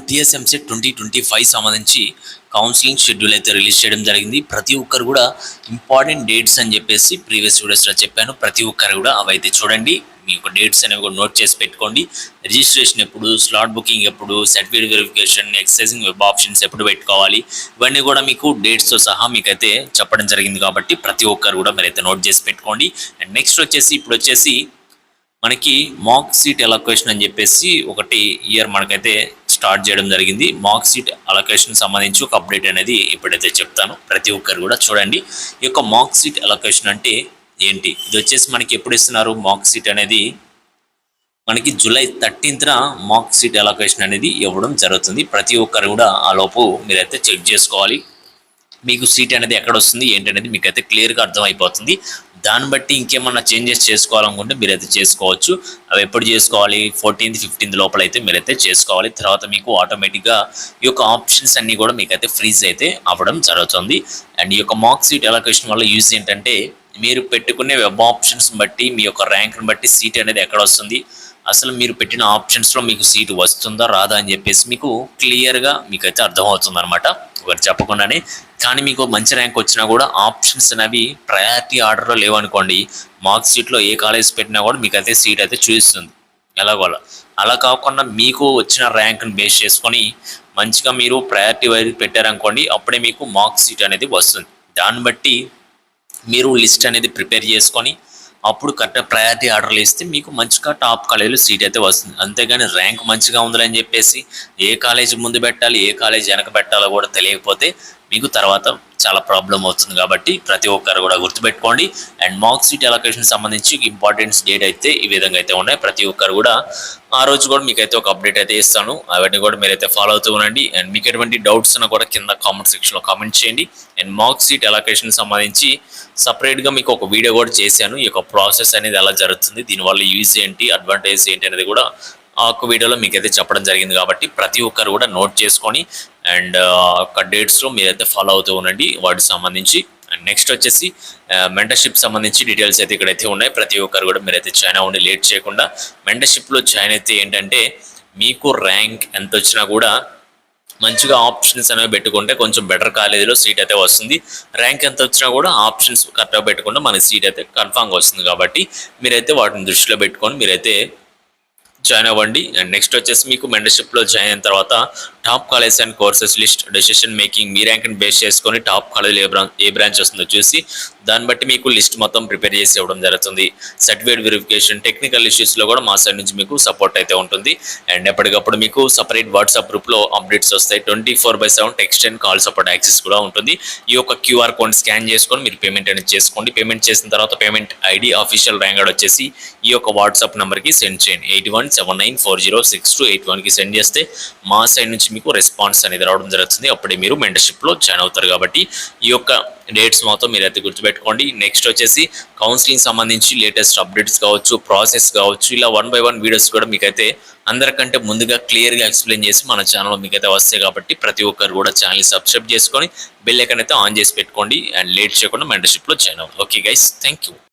టీఎస్ఎంసెట్ 2025 సంబంధించి counselling schedule అయితే release చేయడం జరిగింది. ప్రతి ఒక్కరు కూడా ఇంపార్టెంట్ డేట్స్ అని చెప్పేసి ప్రీవియస్ వీడియోస్లో చెప్పాను. ప్రతి ఒక్కరు కూడా అవైతే చూడండి. మీ యొక్క డేట్స్ అనేవి కూడా నోట్ చేసి పెట్టుకోండి. రిజిస్ట్రేషన్ ఎప్పుడు, స్లాట్ బుకింగ్ ఎప్పుడు, certificate verification, exercising web options ఎప్పుడు పెట్టుకోవాలి, ఇవన్నీ కూడా మీకు డేట్స్తో సహా మీకైతే చెప్పడం జరిగింది. కాబట్టి ప్రతి ఒక్కరు కూడా మీరైతే నోట్ చేసి పెట్టుకోండి. అండ్ నెక్స్ట్ వచ్చేసి ఇప్పుడు వచ్చేసి మనకి మాక్ సీట్ అలొకేషన్ అని చెప్పేసి ఒకటి ఇయర్ మనకైతే స్టార్ట్ చేయడం జరిగింది. మాక్ సీట్ అలొకేషన్ సంబంధించి ఒక అప్డేట్ అనేది ఇప్పుడైతే చెప్తాను. ప్రతి ఒక్కరు కూడా చూడండి. ఈ యొక్క మాక్ సీట్ అలొకేషన్ అంటే ఏంటి, ఇది వచ్చేసి మనకి ఎప్పుడు ఇస్తున్నారు, మాక్ సీట్ అనేది మనకి జూలై 13న మాక్ సీట్ అలొకేషన్ అనేది ఇవ్వడం జరుగుతుంది. ప్రతి ఒక్కరు కూడా ఆ లోపు మీరైతే చెక్ చేసుకోవాలి. మీకు సీట్ అనేది ఎక్కడ వస్తుంది ఏంటి అనేది మీకైతే క్లియర్గా అర్థమైపోతుంది. దాన్ని బట్టి ఇంకేమన్నా చేంజెస్ చేసుకోవాలనుకుంటే మీరైతే చేసుకోవచ్చు. అవి ఎప్పుడు చేసుకోవాలి, 14th 15th లోపల అయితే మీరైతే చేసుకోవాలి. తర్వాత మీకు ఆటోమేటిక్గా ఈ యొక్క ఆప్షన్స్ అన్నీ కూడా మీకైతే ఫ్రీజ్ అయితే అవ్వడం జరుగుతుంది. అండ్ ఈ యొక్క మాక్ సీట్ అలొకేషన్ వల్ల యూజ్ ఏంటంటే, మీరు పెట్టుకునే వెబ్ ఆప్షన్స్ బట్టి మీ యొక్క ర్యాంక్ని బట్టి సీట్ అనేది ఎక్కడ వస్తుంది, అసలు మీరు పెట్టిన ఆప్షన్స్లో మీకు సీటు వస్తుందా రాదా అని చెప్పేసి మీకు క్లియర్గా మీకైతే అర్థమవుతుంది అనమాట, ఒకటి చెప్పకుండానే. కానీ మీకు మంచి ర్యాంక్ వచ్చినా కూడా ఆప్షన్స్ అనేవి ప్రయారిటీ ఆర్డర్లో లేవనుకోండి, మార్క్ సీట్లో ఏ కాలేజ్ పెట్టినా కూడా మీకైతే సీట్ అయితే చూపిస్తుంది ఎలాగోలా. అలా కాకుండా మీకు వచ్చిన ర్యాంక్ని బేస్ చేసుకొని మంచిగా మీరు ప్రయారిటీ వైజ్ పెట్టారనుకోండి, అప్పుడే మీకు మార్క్ సీట్ అనేది వస్తుంది. దాన్ని బట్టి మీరు లిస్ట్ అనేది ప్రిపేర్ చేసుకొని అప్పుడు కరెక్ట్ ప్రయారిటీ ఆర్డర్లు ఇస్తే మీకు మంచిగా టాప్ కాలేజీలో సీట్ అయితే వస్తుంది. అంతేగాని ర్యాంక్ మంచిగా ఉందని చెప్పేసి ఏ కాలేజీ ముందు పెట్టాలి, ఏ కాలేజీ వెనక పెట్టాలో కూడా తెలియకపోతే మీకు తర్వాత చాలా ప్రాబ్లం అవుతుంది. కాబట్టి ప్రతి ఒక్కరు కూడా గుర్తుపెట్టుకోండి. అండ్ మార్క్ సీట్ అలొకేషన్ సంబంధించి ఇంపార్టెన్స్ డేట్ అయితే ఈ విధంగా అయితే ఉన్నాయి. ప్రతి ఒక్కరు కూడా ఆ రోజు కూడా మీకైతే ఒక అప్డేట్ అయితే ఇస్తాను. అవన్నీ కూడా మీరైతే ఫాలో అవుతూ ఉండండి. అండ్ మీకు ఎటువంటి డౌట్స్ ఉన్నా కూడా కింద కామెంట్ సెక్షన్లో కామెంట్ చేయండి. అండ్ మార్క్ సీట్ అలొకేషన్ సంబంధించి సపరేట్గా మీకు ఒక వీడియో కూడా చేశాను. ఈ యొక్క ప్రాసెస్ అనేది ఎలా జరుగుతుంది, దీనివల్ల యూజ్ ఏంటి, అడ్వాంటేజ్ ఏంటి అనేది కూడా ఆ ఒక్క వీడియోలో మీకైతే చెప్పడం జరిగింది. కాబట్టి ప్రతి ఒక్కరు కూడా నోట్ చేసుకొని అండ్ ఒక డేట్స్లో మీరైతే ఫాలో అవుతూ ఉండండి వాటికి సంబంధించి. అండ్ నెక్స్ట్ వచ్చేసి మెంటర్షిప్ సంబంధించి డీటెయిల్స్ అయితే ఇక్కడైతే ఉన్నాయి. ప్రతి ఒక్కరు కూడా మీరైతే జాయిన్ అవ్వండి లేట్ చేయకుండా. మెంటర్షిప్లో జాయిన్ అయితే ఏంటంటే, మీకు ర్యాంక్ ఎంత వచ్చినా కూడా మంచిగా ఆప్షన్స్ అనేవి పెట్టుకుంటే కొంచెం బెటర్ కాలేజీలో సీట్ అయితే వస్తుంది. ర్యాంక్ ఎంత వచ్చినా కూడా ఆప్షన్స్ కరెక్ట్గా పెట్టుకుంటే మన సీట్ అయితే కన్ఫామ్గా వస్తుంది. కాబట్టి మీరైతే వాటిని దృష్టిలో పెట్టుకొని మీరైతే జాయిన్ అవ్వండి. అండ్ నెక్స్ట్ వచ్చేసి మీకు మెంటర్షిప్లో జాయిన్ అయిన తర్వాత top college and courses list, decision making, మీ ర్యాంక్ని బేస్ చేసుకొని టాప్ కాలేజ్ ఏ బ్రాంచ్ వస్తుందో చూసి దాన్ని బట్టి మీకు లిస్ట్ మొత్తం ప్రిపేర్ చేసి ఇవ్వడం జరుగుతుంది. సర్టిఫికేట్ వెరిఫికేషన్, టెక్నికల్ ఇష్యూస్లో కూడా మా సైడ్ నుంచి మీకు సపోర్ట్ అయితే ఉంటుంది. అండ్ ఎప్పటికప్పుడు మీకు సపరేట్ వాట్సాప్ గ్రూప్లో అప్డేట్స్ వస్తాయి. 24/7 text and call support access కూడా ఉంటుంది. ఈ యొక్క క్యూఆర్ కోడ్ స్కాన్ చేసుకొని మీరు పేమెంట్ అనేది చేసుకోండి. పేమెంట్ చేసిన తర్వాత payment ID, official rank card వచ్చేసి ఈ యొక్క వాట్సాప్ నెంబర్కి సెండ్ చేయండి. 8179406281కి సెండ్ చేస్తే మా సైడ్ నుంచి మీకు రెస్పాన్స్ అనేది రావడం జరుగుతుంది. అప్పుడే మీరు మెంటర్షిప్లో జాయిన్ అవుతారు. కాబట్టి ఈ యొక్క డేట్స్ మొత్తం మీరైతే గుర్తుపెట్టుకోండి. నెక్స్ట్ వచ్చేసి కౌన్సిలింగ్ సంబంధించి లేటెస్ట్ అప్డేట్స్ కావచ్చు, ప్రాసెస్ కావచ్చు, ఇలా 1 by 1 వీడియోస్ కూడా మీకైతే అందరికంటే ముందుగా క్లియర్గా ఎక్స్ప్లెయిన్ చేసి మన ఛానల్లో మీకైతే వస్తాయి. కాబట్టి ప్రతి ఒక్కరు కూడా ఛానల్ని సబ్స్క్రైబ్ చేసుకొని బెల్ ఐకాన్ అయితే ఆన్ చేసి పెట్టుకోండి. అండ్ లేట్ చేయకుండా మెంటర్షిప్లో జాయిన్ అవ్వండి. Okay guys, thank you.